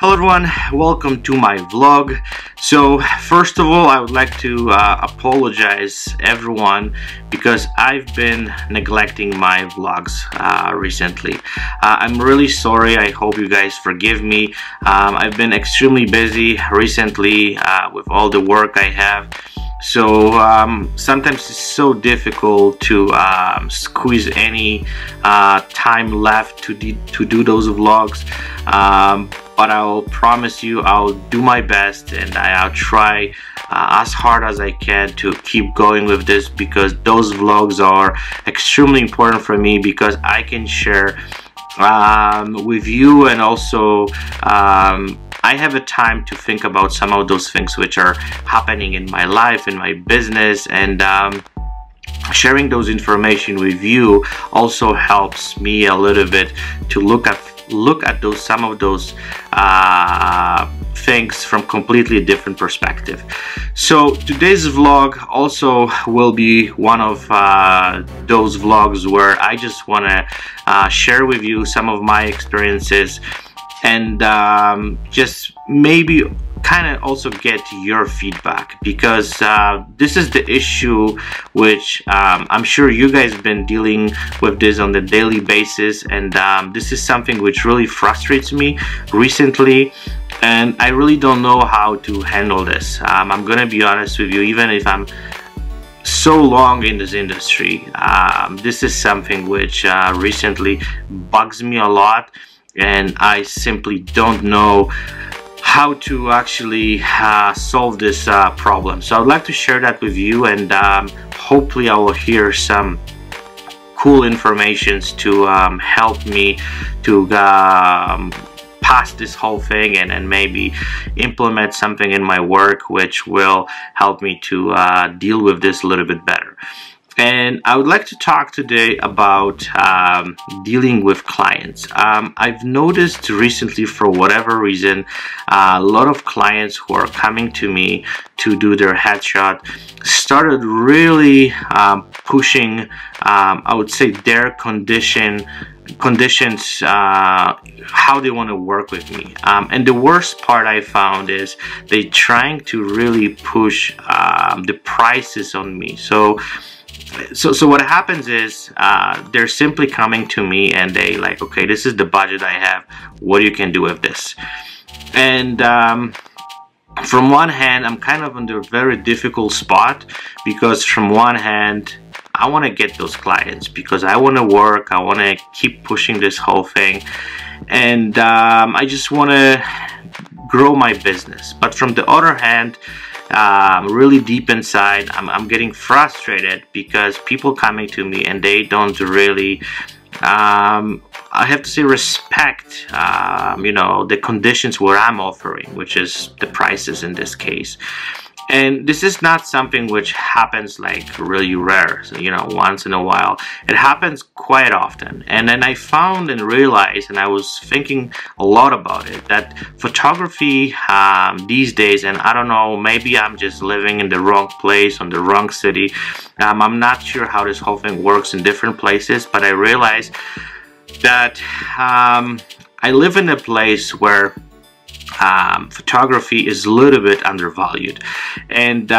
Hello everyone, welcome to my vlog. So first of all, I would like to apologize everyone because I've been neglecting my vlogs recently. I'm really sorry. I hope you guys forgive me. I've been extremely busy recently with all the work I have. So sometimes it's so difficult to squeeze any time left to do those vlogs, but I'll promise you I'll do my best, and I'll try as hard as I can to keep going with this, because those vlogs are extremely important for me, because I can share with you, and also I have a time to think about some of those things which are happening in my life, in my business, and sharing those information with you also helps me a little bit to look at some of those things from completely different perspective. So today's vlog also will be one of those vlogs where I just want to share with you some of my experiences, and just maybe kind of also get your feedback, because this is the issue which I'm sure you guys have been dealing with this on the daily basis, and this is something which really frustrates me recently, and I really don't know how to handle this. I'm gonna be honest with you, even if I'm so long in this industry, this is something which recently bugs me a lot, and I simply don't know how to actually solve this problem. So I'd like to share that with you, and hopefully I will hear some cool informations to help me to pass this whole thing, and maybe implement something in my work which will help me to deal with this a little bit better. And I would like to talk today about dealing with clients. I've noticed recently, for whatever reason, a lot of clients who are coming to me to do their headshot started really pushing, I would say, their conditions, how they want to work with me. And the worst part I found is they trying to really push the prices on me. So what happens is they're simply coming to me and they like, okay, this is the budget I have, what you can do with this. And from one hand, I'm kind of under a very difficult spot, because from one hand I want to get those clients, because I want to work, I want to keep pushing this whole thing, and I just want to grow my business. But from the other hand, really deep inside, I'm getting frustrated, because people coming to me and they don't really I have to say respect you know, the conditions where I'm offering, which is the prices in this case. And this is not something which happens like really rare, so, you know, once in a while. It happens quite often. And then I found and realized, and I was thinking a lot about it, that photography these days, and I don't know, maybe I'm just living in the wrong place, on the wrong city. I'm not sure how this whole thing works in different places, but I realized that I live in a place where photography is a little bit undervalued, and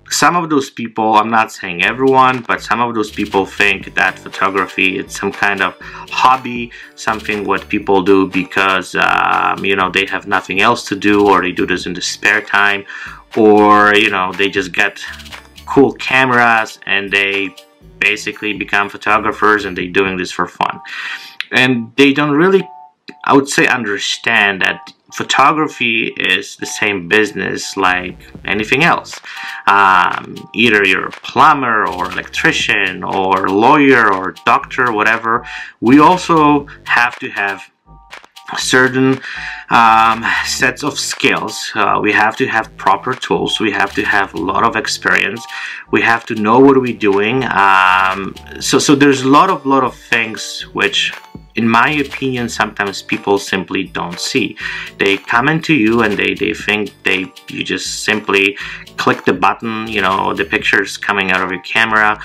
some of those people, I'm not saying everyone, but some of those people think that photography is some kind of hobby, something what people do because you know, they have nothing else to do, or they do this in the spare time, or you know, they just get cool cameras and they basically become photographers and they're doing this for fun. And they don't really, I would say, understand that photography is the same business like anything else. Either you're a plumber or electrician or lawyer or doctor, whatever. We also have to have certain sets of skills. We have to have proper tools. We have to have a lot of experience. We have to know what we're doing. So there's a lot of things which, in my opinion, sometimes people simply don't see. They come into you and they think you just simply click the button, you know, the picture's coming out of your camera,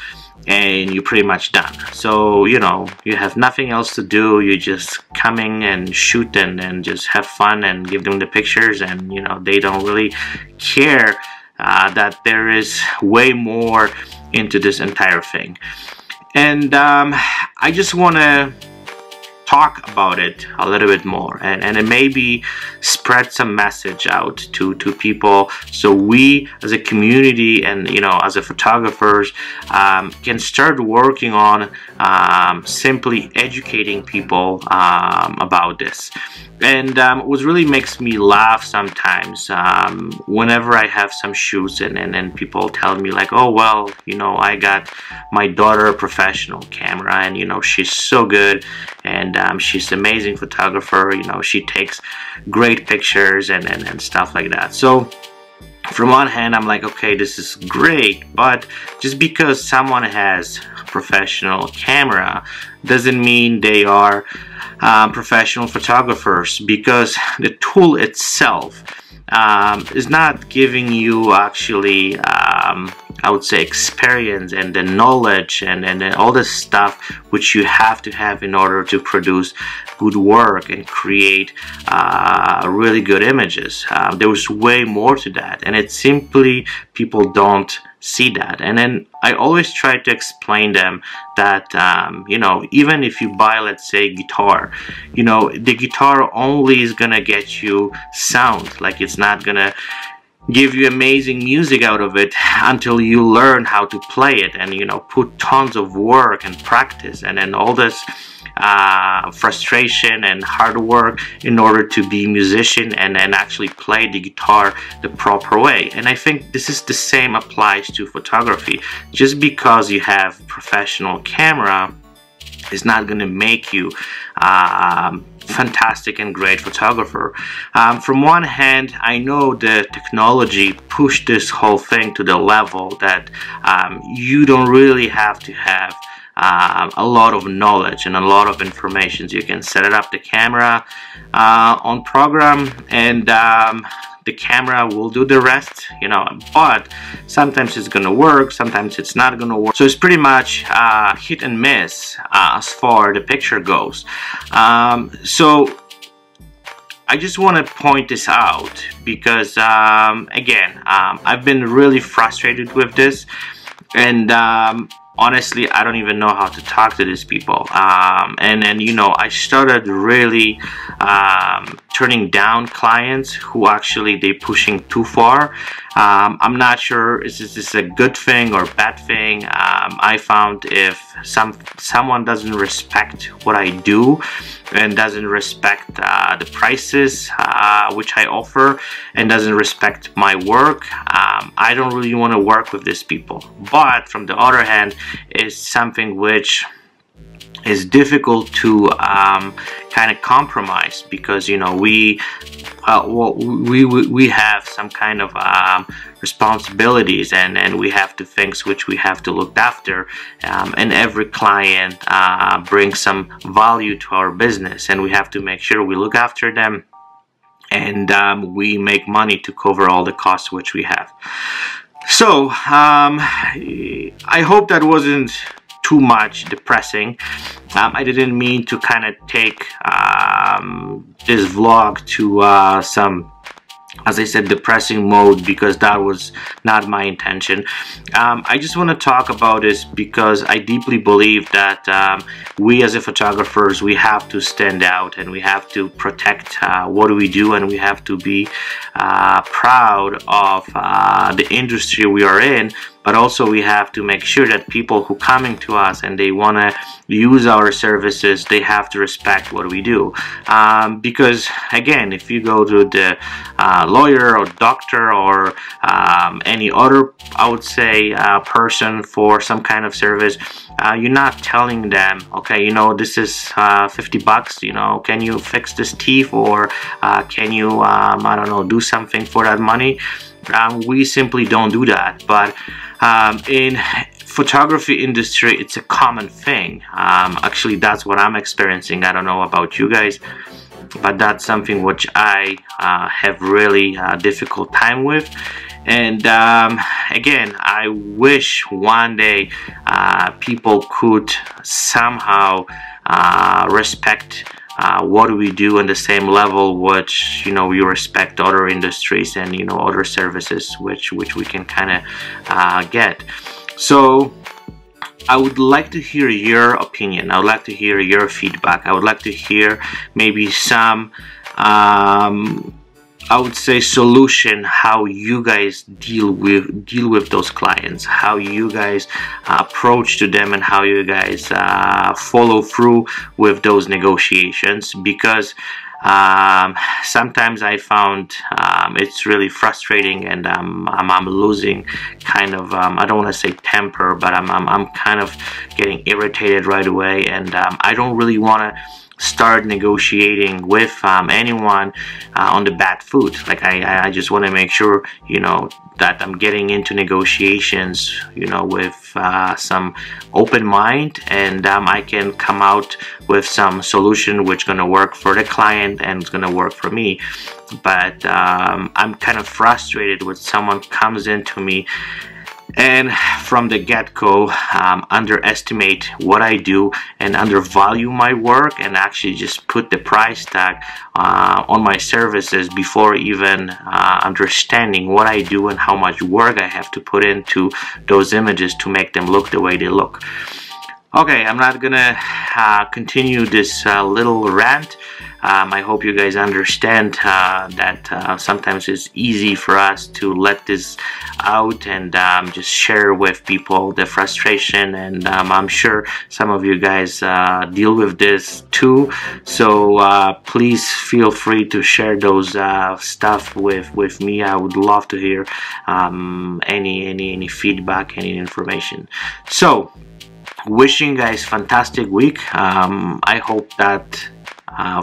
and you're pretty much done. So you know, you have nothing else to do. You just coming and shoot and just have fun and give them the pictures, and you know, they don't really care that there is way more into this entire thing. And I just want to talk about it a little bit more, and maybe spread some message out to people, so we as a community and, you know, as a photographers can start working on simply educating people about this. And what really makes me laugh sometimes, whenever I have some shoots and people tell me like, oh well, you know, I got my daughter a professional camera, and you know, she's so good, and she's an amazing photographer, you know, she takes great pictures and stuff like that. So from one hand, I'm like, okay, this is great, but just because someone has a professional camera doesn't mean they are professional photographers, because the tool itself is not giving you actually I would say experience and the knowledge and all this stuff which you have to have in order to produce good work and create really good images. There's way more to that, and it's simply people don't see that. And then I always try to explain them that you know, even if you buy, let's say, guitar, you know, the guitar only is gonna get you sound, like it's not gonna give you amazing music out of it until you learn how to play it, and you know, put tons of work and practice and then all this frustration and hard work in order to be a musician and actually play the guitar the proper way. And I think this is the same applies to photography. Just because you have professional camera is not going to make you fantastic and great photographer. From one hand, I know the technology pushed this whole thing to the level that you don't really have to have a lot of knowledge and a lot of information. You can set it up the camera on program, and the camera will do the rest, you know. But sometimes it's gonna work, sometimes it's not gonna work. So it's pretty much hit and miss as far the picture goes. So I just want to point this out because again, I've been really frustrated with this, and honestly, I don't even know how to talk to these people. And you know, I started really turning down clients who actually they pushing too far. I'm not sure is this a good thing or bad thing. I found if someone doesn't respect what I do and doesn't respect the prices which I offer and doesn't respect my work, I don't really want to work with these people. But from the other hand, it's something which is difficult to kind of compromise, because you know, we have some kind of responsibilities, and we have to things which we have to look after, and every client brings some value to our business, and we have to make sure we look after them, and we make money to cover all the costs which we have. So I hope that wasn't too much depressing. I didn't mean to kind of take this vlog to some, as I said, depressing mode, because that was not my intention. I just want to talk about this because I deeply believe that we as a photographers, we have to stand out, and we have to protect what we do, and we have to be proud of the industry we are in. But also we have to make sure that people who coming to us and they want to use our services, they have to respect what we do. Because again, if you go to the lawyer or doctor or any other, I would say, person for some kind of service, you're not telling them, okay, you know, this is 50 bucks, you know, can you fix this teeth, or can you, I don't know, do something for that money? We simply don't do that. But in photography industry, it's a common thing. Actually, that's what I'm experiencing. I don't know about you guys, but that's something which I have really difficult time with. And again, I wish one day people could somehow respect what we do on the same level, which, you know, we respect other industries and, you know, other services which we can kind of get. So I would like to hear your opinion. I would like to hear your feedback. I would like to hear maybe some I would say solution, how you guys deal with those clients, how you guys approach to them, and how you guys follow through with those negotiations. Because sometimes I found it's really frustrating, and I'm losing kind of I don't want to say temper, but I'm kind of getting irritated right away, and I don't really want to start negotiating with anyone on the bad foot. Like I just want to make sure, you know, that I'm getting into negotiations, you know, with some open mind, and I can come out with some solution which gonna work for the client and it's gonna work for me. But I'm kind of frustrated when someone comes into me and from the get-go underestimate what I do and undervalue my work, and actually just put the price tag on my services before even understanding what I do and how much work I have to put into those images to make them look the way they look. Okay, I'm not gonna continue this little rant. I hope you guys understand that sometimes it's easy for us to let this out and just share with people the frustration, and I'm sure some of you guys deal with this too. So please feel free to share those stuff with me. I would love to hear any feedback, any information. So wishing you guys fantastic week. I hope that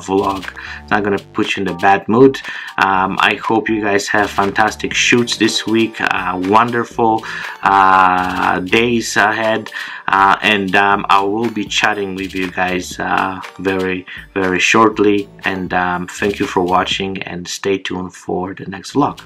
vlog not gonna put you in the bad mood. I hope you guys have fantastic shoots this week, wonderful days ahead, and I will be chatting with you guys very shortly. And thank you for watching, and stay tuned for the next vlog.